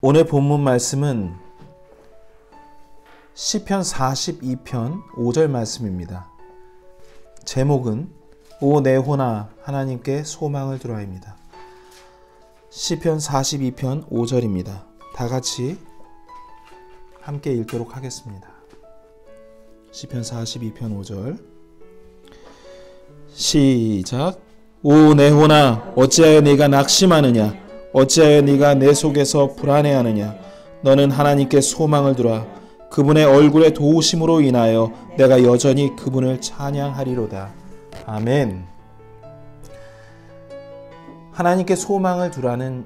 오늘 본문 말씀은 시편 42편 5절 말씀입니다. 제목은 오 내 혼아 하나님께 소망을 두라입니다. 시편 42편 5절입니다. 다 같이 함께 읽도록 하겠습니다. 시편 42편 5절 시작. 오 내 혼아 어찌하여 네가 낙심하느냐, 어찌하여 네가 내 속에서 불안해하느냐. 너는 하나님께 소망을 두라. 그분의 얼굴의 도우심으로 인하여 내가 여전히 그분을 찬양하리로다. 아멘. 하나님께 소망을 두라는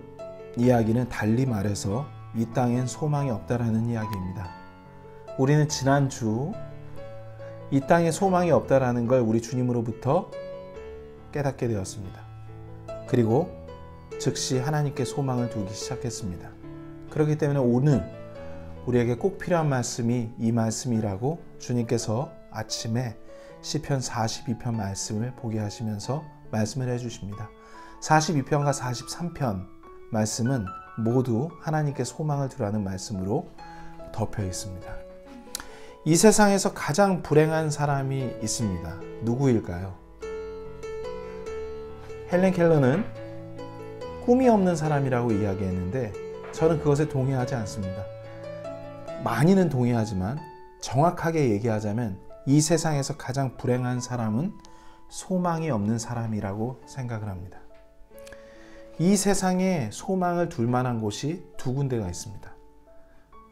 이야기는 달리 말해서 이 땅엔 소망이 없다라는 이야기입니다. 우리는 지난주 이 땅에 소망이 없다라는 걸 우리 주님으로부터 깨닫게 되었습니다. 그리고 즉시 하나님께 소망을 두기 시작했습니다. 그렇기 때문에 오늘 우리에게 꼭 필요한 말씀이 이 말씀이라고 주님께서 아침에 시편 42편 말씀을 보게 하시면서 말씀을 해주십니다. 42편과 43편 말씀은 모두 하나님께 소망을 두라는 말씀으로 덮여 있습니다. 이 세상에서 가장 불행한 사람이 있습니다. 누구일까요? 헬렌 켈러는 꿈이 없는 사람이라고 이야기했는데 저는 그것에 동의하지 않습니다. 많이는 동의하지만 정확하게 얘기하자면 이 세상에서 가장 불행한 사람은 소망이 없는 사람이라고 생각을 합니다. 이 세상에 소망을 둘 만한 곳이 두 군데가 있습니다.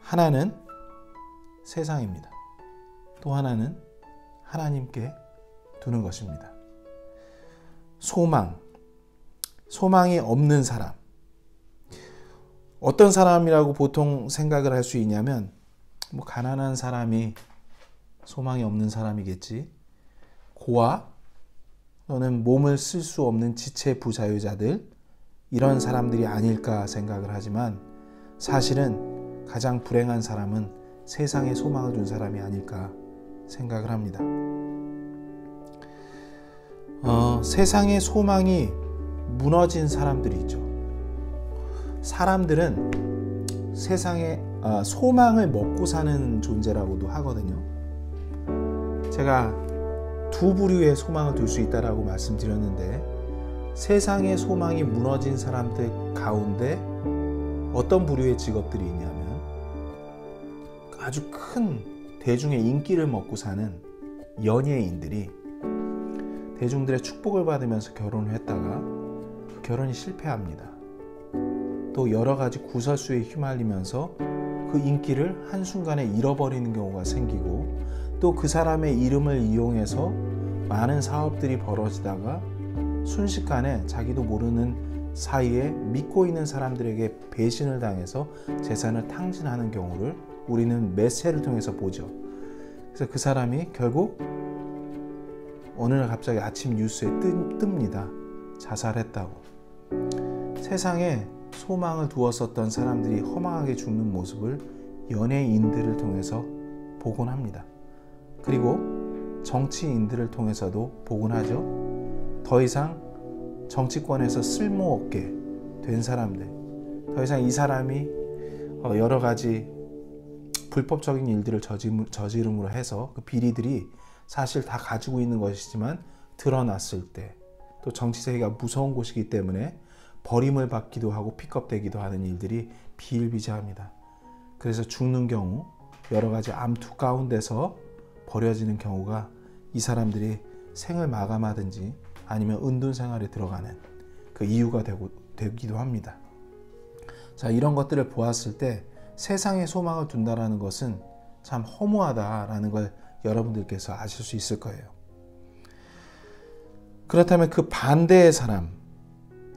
하나는 세상입니다. 또 하나는 하나님께 두는 것입니다. 소망이 없는 사람. 어떤 사람이라고 보통 생각을 할 수 있냐면 가난한 사람이 소망이 없는 사람이겠지. 고아 또는 몸을 쓸 수 없는 지체 부자유자들, 이런 사람들이 아닐까 생각을 하지만 사실은 가장 불행한 사람은 세상에 소망을 둔 사람이 아닐까 생각을 합니다. 세상의 소망이 무너진 사람들이 있죠. 사람들은 세상에 소망을 먹고 사는 존재라고도 하거든요. 제가 두 부류의 소망을 둘 수 있다라고 말씀드렸는데, 세상의 소망이 무너진 사람들 가운데 어떤 부류의 직업들이 있냐면 아주 큰 대중의 인기를 먹고 사는 연예인들이 대중들의 축복을 받으면서 결혼을 했다가 그 결혼이 실패합니다. 또 여러 가지 구설수에 휘말리면서 그 인기를 한순간에 잃어버리는 경우가 생기고, 또 그 사람의 이름을 이용해서 많은 사업들이 벌어지다가 순식간에 자기도 모르는 사이에 믿고 있는 사람들에게 배신을 당해서 재산을 탕진하는 경우를 우리는 매체를 통해서 보죠. 그래서 그 사람이 결국 어느 날 갑자기 아침 뉴스에 뜹니다. 자살했다고. 세상에 소망을 두었었던 사람들이 허망하게 죽는 모습을 연예인들을 통해서 보곤 합니다. 그리고 정치인들을 통해서도 보곤 하죠. 더 이상 정치권에서 쓸모없게 된 사람들, 더 이상 이 사람이 여러 가지 불법적인 일들을 저지름으로 해서 그 비리들이 사실 다 가지고 있는 것이지만 드러났을 때, 또 정치 세계가 무서운 곳이기 때문에 버림을 받기도 하고 픽업되기도 하는 일들이 비일비재합니다. 그래서 죽는 경우, 여러 가지 암투 가운데서 버려지는 경우가 이 사람들이 생을 마감하든지 아니면 은둔 생활에 들어가는 그 이유가 되기도 합니다. 자, 이런 것들을 보았을 때 세상에 소망을 둔다라는 것은 참 허무하다라는 걸 여러분들께서 아실 수 있을 거예요. 그렇다면 그 반대의 사람,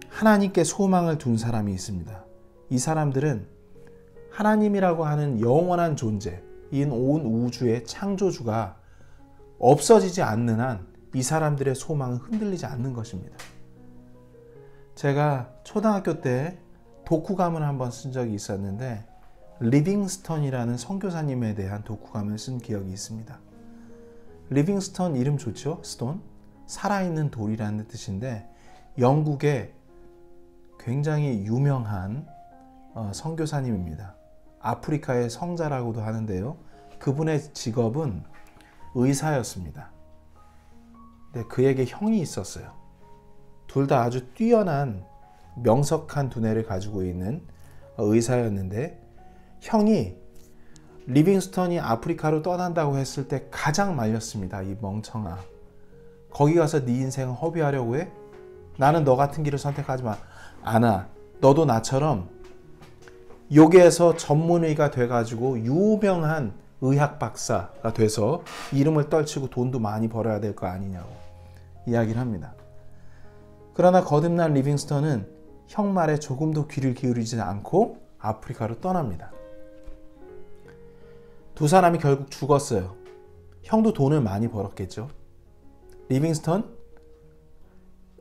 하나님께 소망을 둔 사람이 있습니다. 이 사람들은 하나님이라고 하는 영원한 존재, 이 온 우주의 창조주가 없어지지 않는 한 이 사람들의 소망은 흔들리지 않는 것입니다. 제가 초등학교 때 독후감을 한번 쓴 적이 있었는데, 리빙스턴이라는 선교사님에 대한 독후감을 쓴 기억이 있습니다. 리빙스턴 이름 좋죠? 스톤? 살아있는 돌이라는 뜻인데, 영국의 굉장히 유명한 선교사님입니다. 아프리카의 성자라고도 하는데요. 그분의 직업은 의사였습니다. 근데 그에게 형이 있었어요. 둘 다 아주 뛰어난 명석한 두뇌를 가지고 있는 의사였는데, 형이 리빙스턴이 아프리카로 떠난다고 했을 때 가장 말렸습니다. 이 멍청아, 거기 가서 네 인생을 허비하려고 해? 나는 너 같은 길을 선택하지 않아. 너도 나처럼 여기에서 전문의가 돼가지고 유명한 의학 박사가 돼서 이름을 떨치고 돈도 많이 벌어야 될 거 아니냐고 이야기를 합니다. 그러나 거듭난 리빙스턴은 형 말에 조금도 귀를 기울이지 않고 아프리카로 떠납니다. 두 사람이 결국 죽었어요. 형도 돈을 많이 벌었겠죠. 리빙스턴?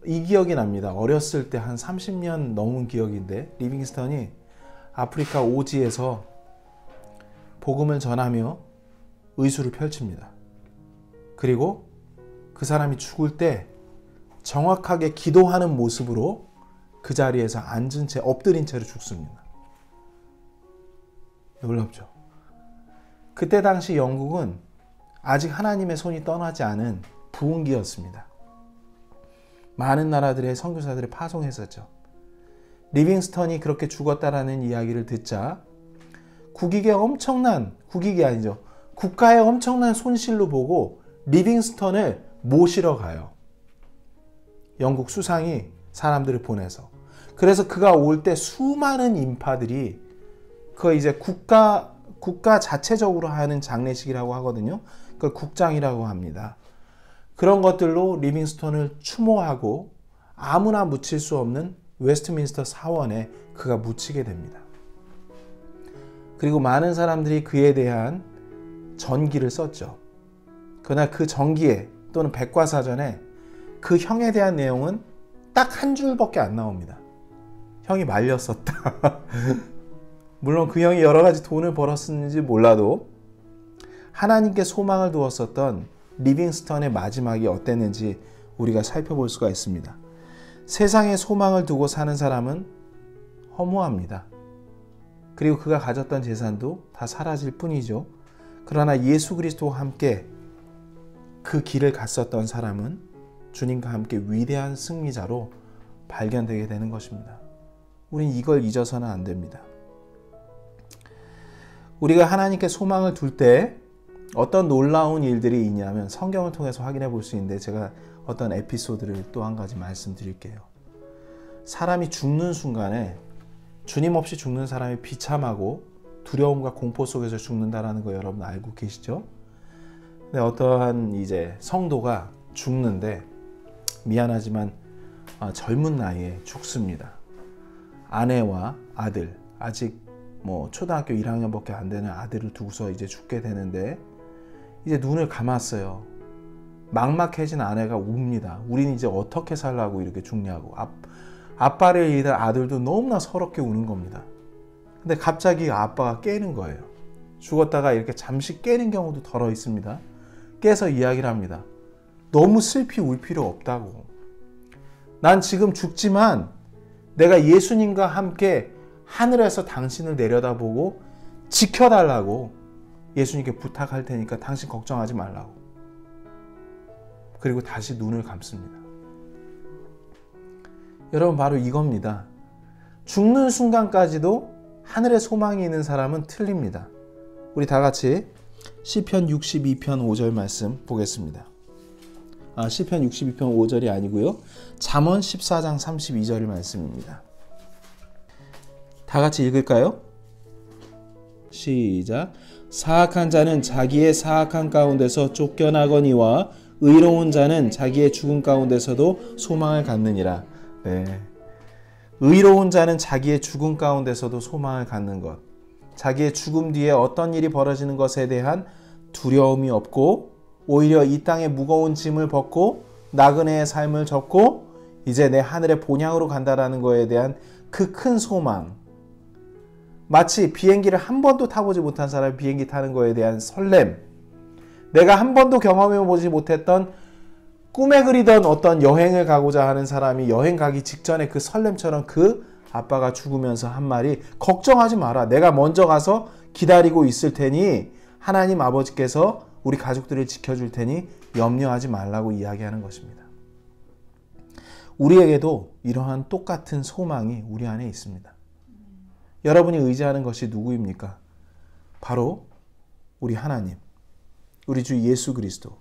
이 기억이 납니다. 어렸을 때 한 30년 넘은 기억인데, 리빙스턴이 아프리카 오지에서 복음을 전하며 의수를 펼칩니다. 그리고 그 사람이 죽을 때 정확하게 기도하는 모습으로 그 자리에서 앉은 채, 엎드린 채로 죽습니다. 놀랍죠? 그때 당시 영국은 아직 하나님의 손이 떠나지 않은 부흥기였습니다. 많은 나라들의 선교사들을 파송했었죠. 리빙스턴이 그렇게 죽었다라는 이야기를 듣자 국가의 엄청난 손실로 보고 리빙스턴을 모시러 가요. 영국 수상이 사람들을 보내서. 그래서 그가 올 때 수많은 인파들이, 그 이제 국가 자체적으로 하는 장례식이라고 하거든요. 그걸 국장이라고 합니다. 그런 것들로 리빙스턴을 추모하고 아무나 묻힐 수 없는 웨스트민스터 사원에 그가 묻히게 됩니다. 그리고 많은 사람들이 그에 대한 전기를 썼죠. 그러나 그 전기에 또는 백과사전에 그 형에 대한 내용은 딱 한 줄밖에 안 나옵니다. 형이 말렸었다. 물론 그 형이 여러 가지 돈을 벌었는지 몰라도 하나님께 소망을 두었었던 리빙스턴의 마지막이 어땠는지 우리가 살펴볼 수가 있습니다. 세상에 소망을 두고 사는 사람은 허무합니다. 그리고 그가 가졌던 재산도 다 사라질 뿐이죠. 그러나 예수 그리스도와 함께 그 길을 갔었던 사람은 주님과 함께 위대한 승리자로 발견되게 되는 것입니다. 우린 이걸 잊어서는 안 됩니다. 우리가 하나님께 소망을 둘 때 어떤 놀라운 일들이 있냐면 성경을 통해서 확인해 볼 수 있는데, 제가 어떤 에피소드를 또 한 가지 말씀드릴게요. 사람이 죽는 순간에 주님 없이 죽는 사람이 비참하고 두려움과 공포 속에서 죽는다라는 거 여러분 알고 계시죠? 근데 어떠한 이제 성도가 죽는데 미안하지만 젊은 나이에 죽습니다. 아내와 아들, 아직 초등학교 1학년밖에 안 되는 아들을 두고서 이제 죽게 되는데, 이제 눈을 감았어요. 막막해진 아내가 웁니다. 우린 이제 어떻게 살라고 이렇게 죽냐고. 아빠를 잃은 아들도 너무나 서럽게 우는 겁니다. 근데 갑자기 아빠가 깨는 거예요. 죽었다가 이렇게 잠시 깨는 경우도 덜어 있습니다. 깨서 이야기를 합니다. 너무 슬피 울 필요 없다고. 난 지금 죽지만 내가 예수님과 함께 하늘에서 당신을 내려다보고 지켜달라고 예수님께 부탁할 테니까 당신 걱정하지 말라고. 그리고 다시 눈을 감습니다. 여러분, 바로 이겁니다. 죽는 순간까지도 하늘에 소망이 있는 사람은 틀립니다. 우리 다 같이 시편 62편 5절 말씀 보겠습니다. 시편 62편 5절이 아니고요. 잠언 14장 32절 말씀입니다. 다 같이 읽을까요? 시작. 사악한 자는 자기의 사악한 가운데서 쫓겨나거니와 의로운 자는 자기의 죽음 가운데서도 소망을 갖느니라. 네. 의로운 자는 자기의 죽음 가운데서도 소망을 갖는 것. 자기의 죽음 뒤에 어떤 일이 벌어지는 것에 대한 두려움이 없고, 오히려 이 땅의 무거운 짐을 벗고 나그네의 삶을 접고 이제 내 하늘의 본향으로 간다라는 것에 대한 그 큰 소망. 마치 비행기를 한 번도 타보지 못한 사람이 비행기 타는 것에 대한 설렘. 내가 한 번도 경험해보지 못했던, 꿈에 그리던 어떤 여행을 가고자 하는 사람이 여행 가기 직전에 그 설렘처럼 그 아빠가 죽으면서 한 말이 걱정하지 마라. 내가 먼저 가서 기다리고 있을 테니 하나님 아버지께서 우리 가족들을 지켜줄 테니 염려하지 말라고 이야기하는 것입니다. 우리에게도 이러한 똑같은 소망이 우리 안에 있습니다. 여러분이 의지하는 것이 누구입니까? 바로 우리 하나님, 우리 주 예수 그리스도,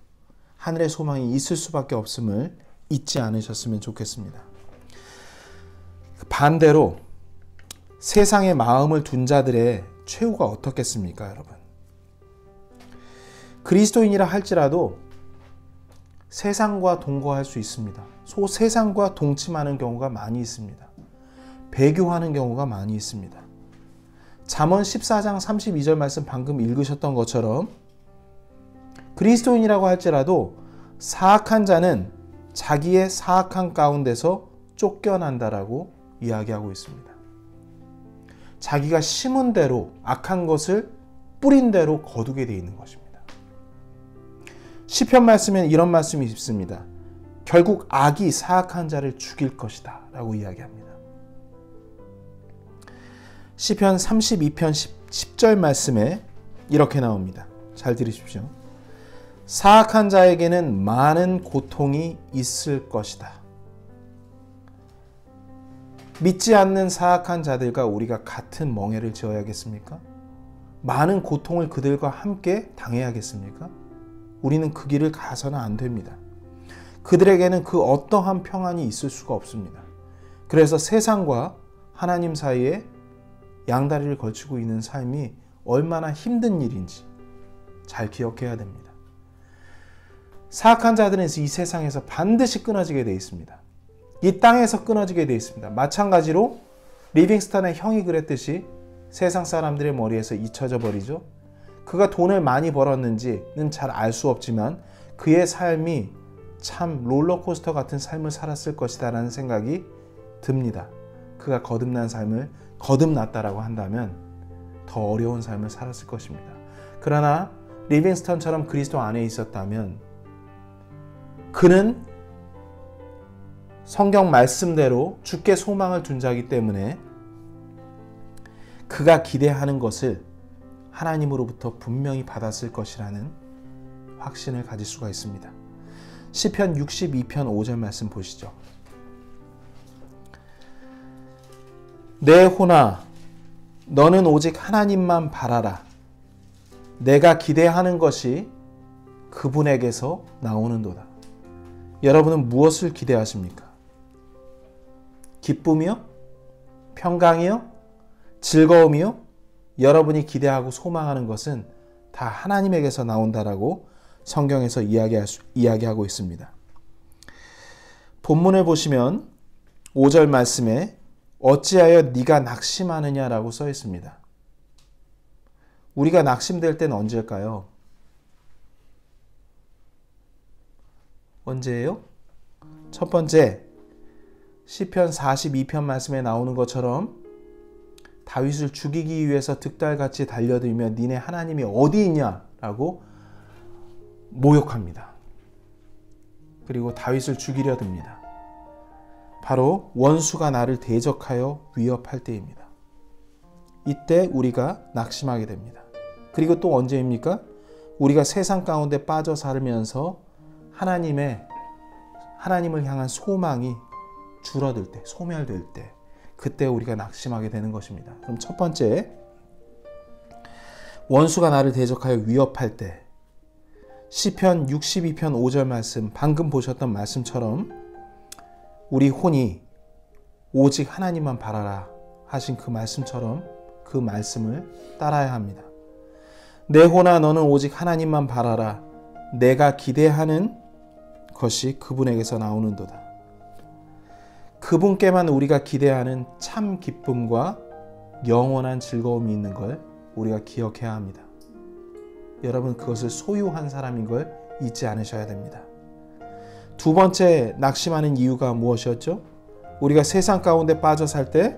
하늘의 소망이 있을 수밖에 없음을 잊지 않으셨으면 좋겠습니다. 반대로 세상에 마음을 둔 자들의 최후가 어떻겠습니까, 여러분? 그리스도인이라 할지라도 세상과 동거할 수 있습니다. 세상과 동침하는 경우가 많이 있습니다. 배교하는 경우가 많이 있습니다. 잠언 14장 32절 말씀 방금 읽으셨던 것처럼 그리스도인이라고 할지라도 사악한 자는 자기의 사악한 가운데서 쫓겨난다라고 이야기하고 있습니다. 자기가 심은 대로 악한 것을 뿌린 대로 거두게 되어 있는 것입니다. 시편 말씀에는 이런 말씀이 있습니다. 결국 악이 사악한 자를 죽일 것이다 라고 이야기합니다. 시편 32편 10절 말씀에 이렇게 나옵니다. 잘 들으십시오. 사악한 자에게는 많은 고통이 있을 것이다. 믿지 않는 사악한 자들과 우리가 같은 멍에를 지어야겠습니까? 많은 고통을 그들과 함께 당해야겠습니까? 우리는 그 길을 가서는 안 됩니다. 그들에게는 그 어떠한 평안이 있을 수가 없습니다. 그래서 세상과 하나님 사이에 양다리를 걸치고 있는 삶이 얼마나 힘든 일인지 잘 기억해야 됩니다. 사악한 자들은 이 세상에서 반드시 끊어지게 되어 있습니다. 이 땅에서 끊어지게 되어 있습니다. 마찬가지로 리빙스턴의 형이 그랬듯이 세상 사람들의 머리에서 잊혀져 버리죠. 그가 돈을 많이 벌었는지는 잘 알 수 없지만 그의 삶이 참 롤러코스터 같은 삶을 살았을 것이다 라는 생각이 듭니다. 그가 거듭났다라고 한다면 더 어려운 삶을 살았을 것입니다. 그러나 리빙스턴처럼 그리스도 안에 있었다면 그는 성경 말씀대로 주께 소망을 둔 자이기 때문에 그가 기대하는 것을 하나님으로부터 분명히 받았을 것이라는 확신을 가질 수가 있습니다. 시편 62편 5절 말씀 보시죠. 내 혼아 너는 오직 하나님만 바라라. 내가 기대하는 것이 그분에게서 나오는도다. 여러분은 무엇을 기대하십니까? 기쁨이요? 평강이요? 즐거움이요? 여러분이 기대하고 소망하는 것은 다 하나님에게서 나온다라고 성경에서 이야기하고 있습니다. 본문을 보시면 5절 말씀에 어찌하여 네가 낙심하느냐라고 써 있습니다. 우리가 낙심될 때는 언제일까요? 언제예요? 첫 번째, 시편 42편 말씀에 나오는 것처럼 다윗을 죽이기 위해서 득달같이 달려들며 니네 하나님이 어디 있냐라고 모욕합니다. 그리고 다윗을 죽이려 듭니다. 바로 원수가 나를 대적하여 위협할 때입니다. 이때 우리가 낙심하게 됩니다. 그리고 또 언제입니까? 우리가 세상 가운데 빠져 살면서 하나님을 향한 소망이 줄어들 때, 소멸될 때, 그때 우리가 낙심하게 되는 것입니다. 그럼 첫 번째, 원수가 나를 대적하여 위협할 때, 시편 62편 5절 말씀, 방금 보셨던 말씀처럼 우리 혼이 오직 하나님만 바라라 하신 그 말씀처럼 그 말씀을 따라야 합니다. 내 혼아 너는 오직 하나님만 바라라. 내가 기대하는 것이 그분에게서 나오는도다. 그분께만 우리가 기대하는 참 기쁨과 영원한 즐거움이 있는 걸 우리가 기억해야 합니다. 여러분, 그것을 소유한 사람인 걸 잊지 않으셔야 됩니다. 두 번째 낙심하는 이유가 무엇이었죠? 우리가 세상 가운데 빠져 살 때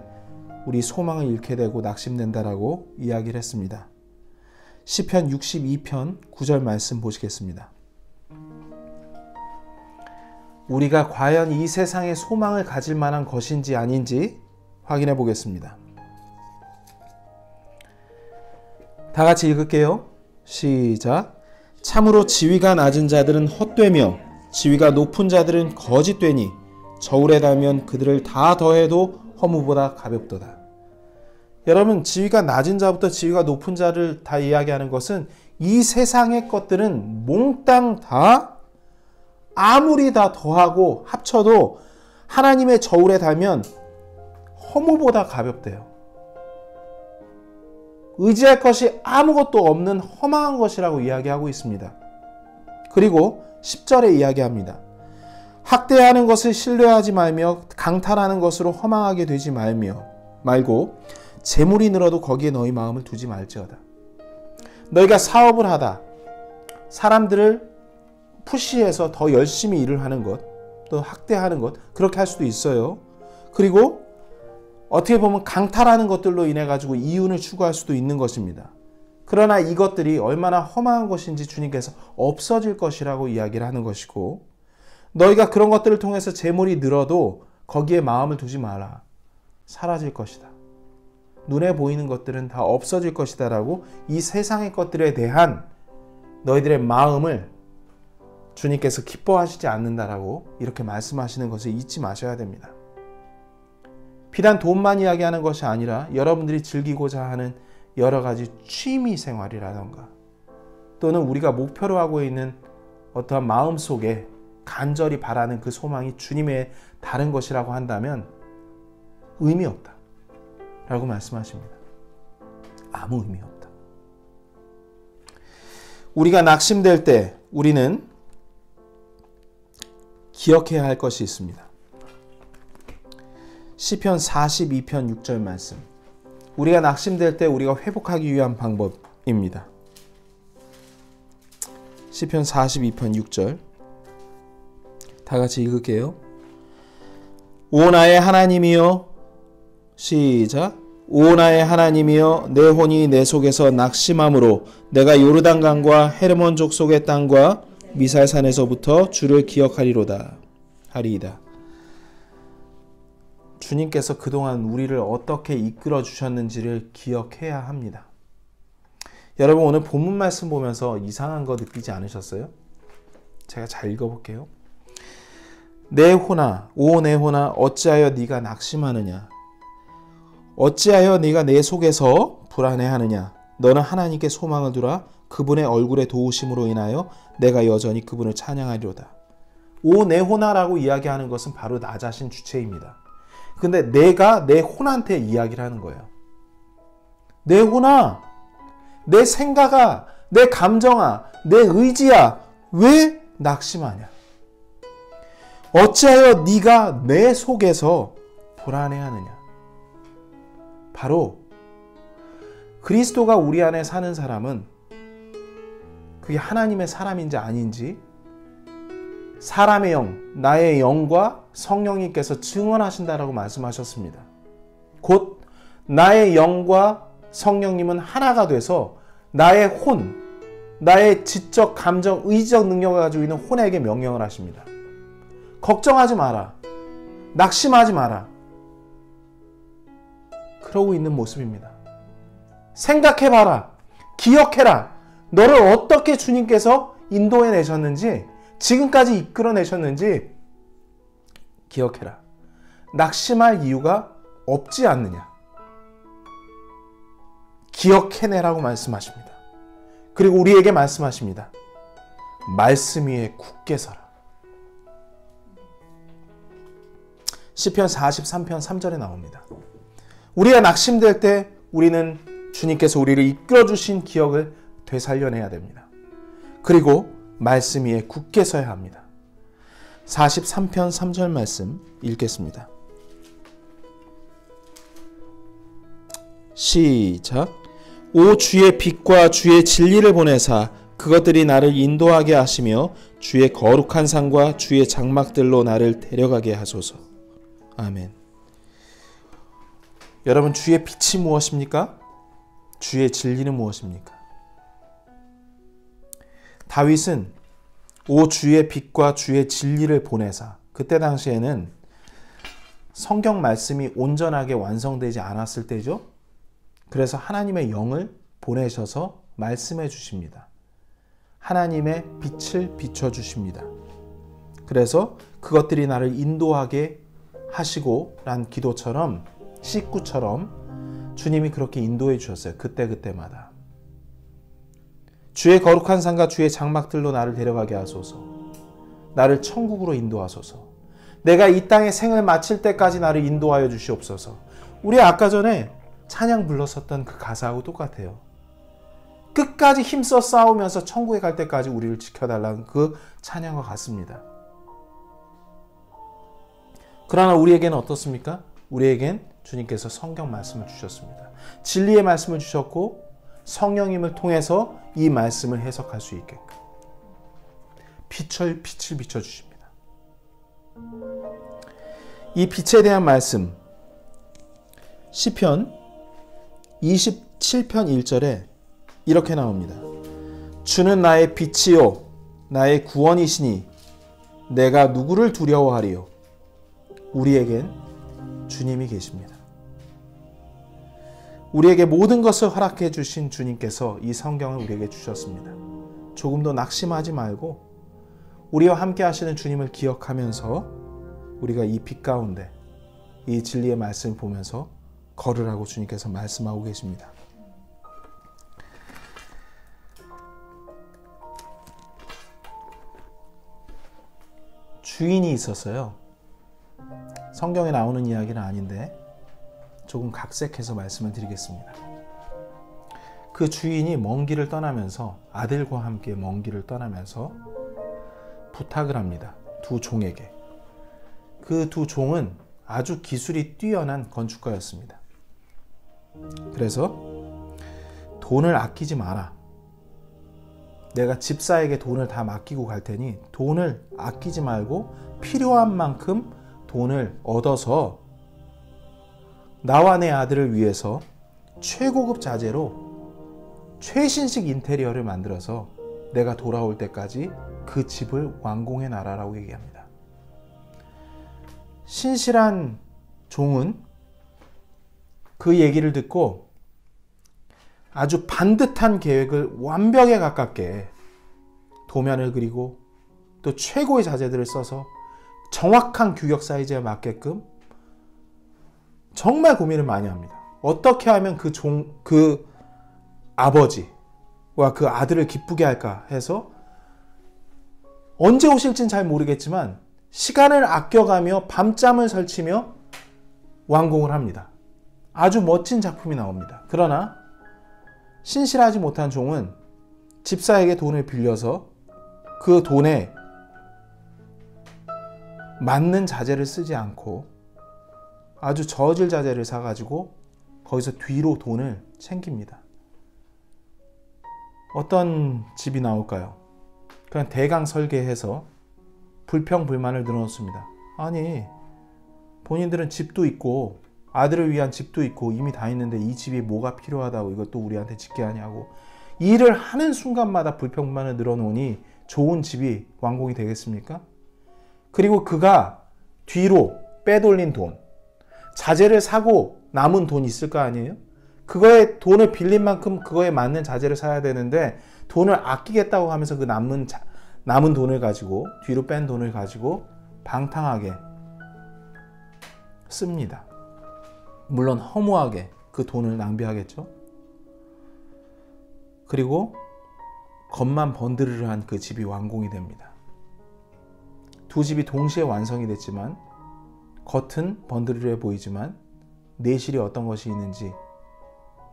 우리 소망을 잃게 되고 낙심된다라고 이야기를 했습니다. 시편 62편 9절 말씀 보시겠습니다. 우리가 과연 이 세상에 소망을 가질 만한 것인지 아닌지 확인해 보겠습니다. 다 같이 읽을게요. 시작. 참으로 지위가 낮은 자들은 헛되며 지위가 높은 자들은 거짓되니 저울에 달면 그들을 다 더해도 허무보다 가볍도다. 여러분, 지위가 낮은 자부터 지위가 높은 자를 다 이야기하는 것은 이 세상의 것들은 몽땅 다 아무리 다 더하고 합쳐도 하나님의 저울에 달면 허무보다 가볍대요. 의지할 것이 아무것도 없는 허망한 것이라고 이야기하고 있습니다. 그리고 10절에 이야기합니다. 학대하는 것을 신뢰하지 말며 강탈하는 것으로 허망하게 되지 말고 재물이 늘어도 거기에 너희 마음을 두지 말지어다. 너희가 사업을 하다 사람들을 푸시해서 더 열심히 일을 하는 것, 또 학대하는 것, 그렇게 할 수도 있어요. 그리고 어떻게 보면 강탈하는 것들로 인해 가지고 이윤을 추구할 수도 있는 것입니다. 그러나 이것들이 얼마나 허망한 것인지 주님께서 없어질 것이라고 이야기를 하는 것이고, 너희가 그런 것들을 통해서 재물이 늘어도 거기에 마음을 두지 마라. 사라질 것이다. 눈에 보이는 것들은 다 없어질 것이다 라고 이 세상의 것들에 대한 너희들의 마음을 주님께서 기뻐하시지 않는다라고 이렇게 말씀하시는 것을 잊지 마셔야 됩니다. 비단 돈만 이야기하는 것이 아니라 여러분들이 즐기고자 하는 여러 가지 취미 생활이라던가 또는 우리가 목표로 하고 있는 어떠한 마음속에 간절히 바라는 그 소망이 주님의 다른 것이라고 한다면 의미 없다 라고 말씀하십니다. 아무 의미 없다. 우리가 낙심될 때 우리는 기억해야 할 것이 있습니다. 시편 42편 6절 말씀. 우리가 낙심될 때 우리가 회복하기 위한 방법입니다. 시편 42편 6절 다 같이 읽을게요. 오 나의 하나님이여, 시작. 오 나의 하나님이여, 내 혼이 내 속에서 낙심함으로 내가 요르단강과 헤르몬 족속의 땅과 미살산에서부터 주를 기억하리로다 하리이다. 주님께서 그동안 우리를 어떻게 이끌어 주셨는지를 기억해야 합니다. 여러분, 오늘 본문 말씀 보면서 이상한 거 느끼지 않으셨어요? 제가 잘 읽어볼게요. 내 혼아, 오 내 혼아, 어찌하여 네가 낙심하느냐? 어찌하여 네가 내 속에서 불안해하느냐? 너는 하나님께 소망을 두라. 그분의 얼굴의 도우심으로 인하여 내가 여전히 그분을 찬양하리로다. 오 내 혼아라고 이야기하는 것은 바로 나 자신 주체입니다. 근데 내가 내 혼한테 이야기를 하는 거예요. 내 혼아, 내 생각아, 내 감정아, 내 의지야, 왜 낙심하냐? 어찌하여 네가 내 속에서 불안해하느냐? 바로 그리스도가 우리 안에 사는 사람은 그게 하나님의 사람인지 아닌지 사람의 영, 나의 영과 성령님께서 증언하신다라고 말씀하셨습니다. 곧 나의 영과 성령님은 하나가 돼서 나의 혼, 나의 지적, 감정, 의지적 능력을 가지고 있는 혼에게 명령을 하십니다. 걱정하지 마라. 낙심하지 마라. 그러고 있는 모습입니다. 생각해봐라. 기억해라. 너를 어떻게 주님께서 인도해내셨는지, 지금까지 이끌어내셨는지 기억해라. 낙심할 이유가 없지 않느냐. 기억해내라고 말씀하십니다. 그리고 우리에게 말씀하십니다. 말씀 위에 굳게 서라. 시편 43편 3절에 나옵니다. 우리가 낙심될 때 우리는 주님께서 우리를 이끌어주신 기억을 되살려내야 됩니다. 그리고 말씀 위에 굳게 서야 합니다. 43편 3절 말씀 읽겠습니다. 시작. 오 주의 빛과 주의 진리를 보내사 그것들이 나를 인도하게 하시며 주의 거룩한 산과 주의 장막들로 나를 데려가게 하소서. 아멘. 여러분, 주의 빛이 무엇입니까? 주의 진리는 무엇입니까? 다윗은 오 주의 빛과 주의 진리를 보내사, 그때 당시에는 성경 말씀이 온전하게 완성되지 않았을 때죠. 그래서 하나님의 영을 보내셔서 말씀해 주십니다. 하나님의 빛을 비춰주십니다. 그래서 그것들이 나를 인도하게 하시고 란 기도처럼 식구처럼 주님이 그렇게 인도해 주셨어요. 그때그때마다. 주의 거룩한 산과 주의 장막들로 나를 데려가게 하소서. 나를 천국으로 인도하소서. 내가 이 땅에 생을 마칠 때까지 나를 인도하여 주시옵소서. 우리 아까 전에 찬양 불렀었던 그 가사하고 똑같아요. 끝까지 힘써 싸우면서 천국에 갈 때까지 우리를 지켜달라는 그 찬양과 같습니다. 그러나 우리에게는 어떻습니까? 우리에겐 주님께서 성경 말씀을 주셨습니다. 진리의 말씀을 주셨고 성령님을 통해서 이 말씀을 해석할 수 있게끔 빛을 비춰주십니다. 이 빛에 대한 말씀 시편 27편 1절에 이렇게 나옵니다. 주는 나의 빛이요 나의 구원이시니 내가 누구를 두려워하리요. 우리에겐 주님이 계십니다. 우리에게 모든 것을 허락해 주신 주님께서 이 성경을 우리에게 주셨습니다. 조금도 낙심하지 말고 우리와 함께 하시는 주님을 기억하면서 우리가 이 빛 가운데 이 진리의 말씀을 보면서 걸으라고 주님께서 말씀하고 계십니다. 주인이 있었어요. 성경에 나오는 이야기는 아닌데 조금 각색해서 말씀을 드리겠습니다. 그 주인이 먼 길을 떠나면서 아들과 함께 먼 길을 떠나면서 부탁을 합니다. 두 종에게. 그 두 종은 아주 기술이 뛰어난 건축가였습니다. 그래서 돈을 아끼지 마라. 내가 집사에게 돈을 다 맡기고 갈 테니 돈을 아끼지 말고 필요한 만큼 돈을 얻어서 나와 내 아들을 위해서 최고급 자재로 최신식 인테리어를 만들어서 내가 돌아올 때까지 그 집을 완공해 놔라라고 얘기합니다. 신실한 종은 그 얘기를 듣고 아주 반듯한 계획을 완벽에 가깝게 도면을 그리고 또 최고의 자재들을 써서 정확한 규격 사이즈에 맞게끔 정말 고민을 많이 합니다. 어떻게 하면 그 아버지와 그 아들을 기쁘게 할까 해서 언제 오실진 잘 모르겠지만 시간을 아껴가며 밤잠을 설치며 완공을 합니다. 아주 멋진 작품이 나옵니다. 그러나 신실하지 못한 종은 집사에게 돈을 빌려서 그 돈에 맞는 자재를 쓰지 않고 아주 저질 자재를 사가지고 거기서 뒤로 돈을 챙깁니다. 어떤 집이 나올까요? 그냥 대강 설계해서 불평불만을 늘어놓습니다. 아니, 본인들은 집도 있고 아들을 위한 집도 있고 이미 다 있는데 이 집이 뭐가 필요하다고 이것도 우리한테 짓게 하냐고 일을 하는 순간마다 불평불만을 늘어놓으니 좋은 집이 완공이 되겠습니까? 그리고 그가 뒤로 빼돌린 돈, 자재를 사고 남은 돈 있을 거 아니에요? 그거에 돈을 빌린 만큼 그거에 맞는 자재를 사야 되는데 돈을 아끼겠다고 하면서 그 남은 돈을 가지고 뒤로 뺀 돈을 가지고 방탕하게 씁니다. 물론 허무하게 그 돈을 낭비하겠죠. 그리고 겉만 번드르르한 그 집이 완공이 됩니다. 두 집이 동시에 완성이 됐지만 겉은 번드르르해 보이지만 내실이 어떤 것이 있는지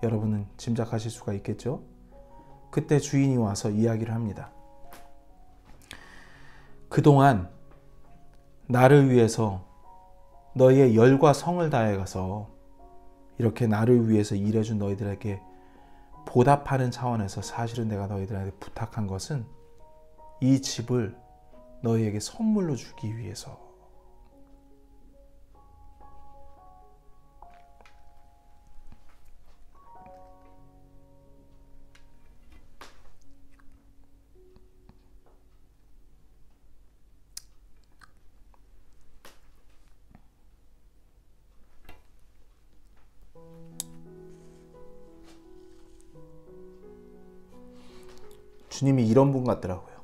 여러분은 짐작하실 수가 있겠죠. 그때 주인이 와서 이야기를 합니다. 그동안 나를 위해서 너희의 열과 성을 다해 가서 이렇게 나를 위해서 일해준 너희들에게 보답하는 차원에서 사실은 내가 너희들한테 부탁한 것은 이 집을 너희에게 선물로 주기 위해서. 주님이 이런 분 같더라고요.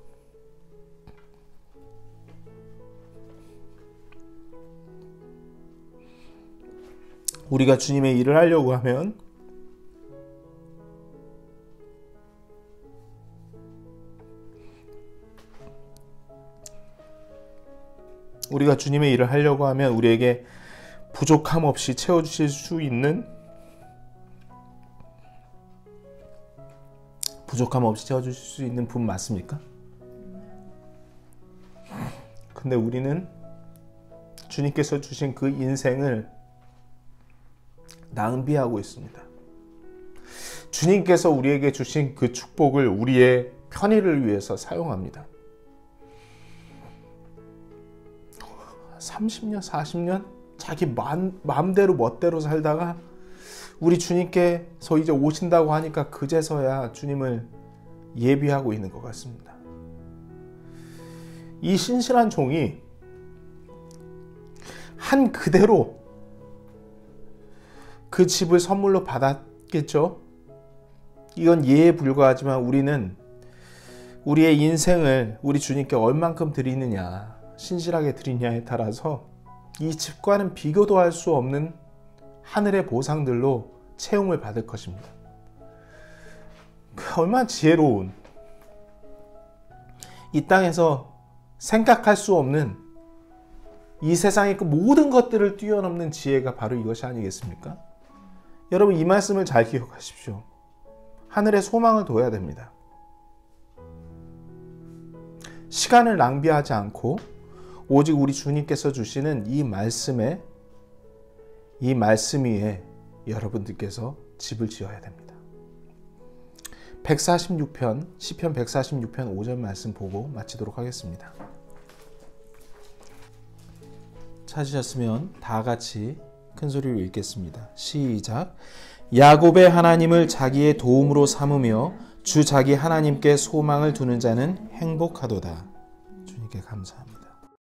우리가 주님의 일을 하려고 하면 우리에게 부족함 없이 채워주실 수 있는 분 맞습니까? 근데 우리는 주님께서 주신 그 인생을 낭비하고 있습니다. 주님께서 우리에게 주신 그 축복을 우리의 편의를 위해서 사용합니다. 30년, 40년 자기 마음대로 멋대로 살다가 우리 주님께서 이제 오신다고 하니까 그제서야 주님을 예비하고 있는 것 같습니다. 이 신실한 종이 한 그대로 그 집을 선물로 받았겠죠. 이건 예에 불과하지만 우리는 우리의 인생을 우리 주님께 얼만큼 드리느냐, 신실하게 드리냐에 따라서 이 집과는 비교도 할 수 없는 하늘의 보상들로 채용을 받을 것입니다. 얼마나 지혜로운, 이 땅에서 생각할 수 없는, 이 세상의 그 모든 것들을 뛰어넘는 지혜가 바로 이것이 아니겠습니까? 여러분, 이 말씀을 잘 기억하십시오. 하늘에 소망을 둬야 됩니다. 시간을 낭비하지 않고 오직 우리 주님께서 주시는 이 말씀 위에 여러분들께서 집을 지어야 됩니다. 146편, 시편 146편 5절 말씀 보고 마치도록 하겠습니다. 찾으셨으면 다 같이 큰 소리로 읽겠습니다. 시작. 야곱의 하나님을 자기의 도움으로 삼으며 주 자기 하나님께 소망을 두는 자는 행복하도다. 주님께 감사합니다.